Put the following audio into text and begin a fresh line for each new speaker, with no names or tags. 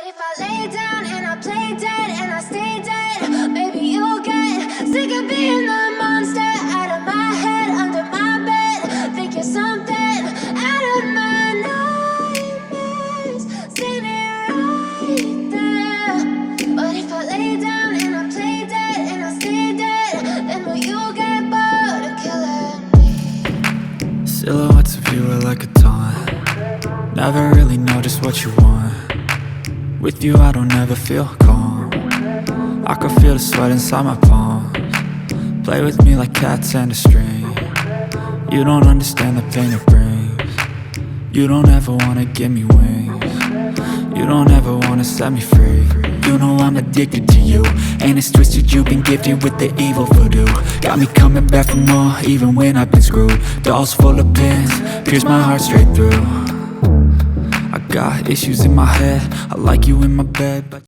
if I lay down and I play dead and I stay dead, baby, you'll get sick of being the monster out of my head, under my bed. Think you're something out of my nightmares, standing right there. But if I lay down and I play dead and I stay dead, then will you get bored of killing me?
Silhouettes of you are like a taunt. Never really know just what you want. With you I don't ever feel calm. I can feel the sweat inside my palms. Play with me like cats and a string. You don't understand the pain it brings. You don't ever wanna give me wings. You don't ever wanna set me free. You know I'm addicted to you, and it's twisted, you've been gifted with the evil voodoo. Got me coming back for more, even when I've been screwed. Dolls full of pins, pierce my heart straight through. I got issues in my head, I like you in my bed, but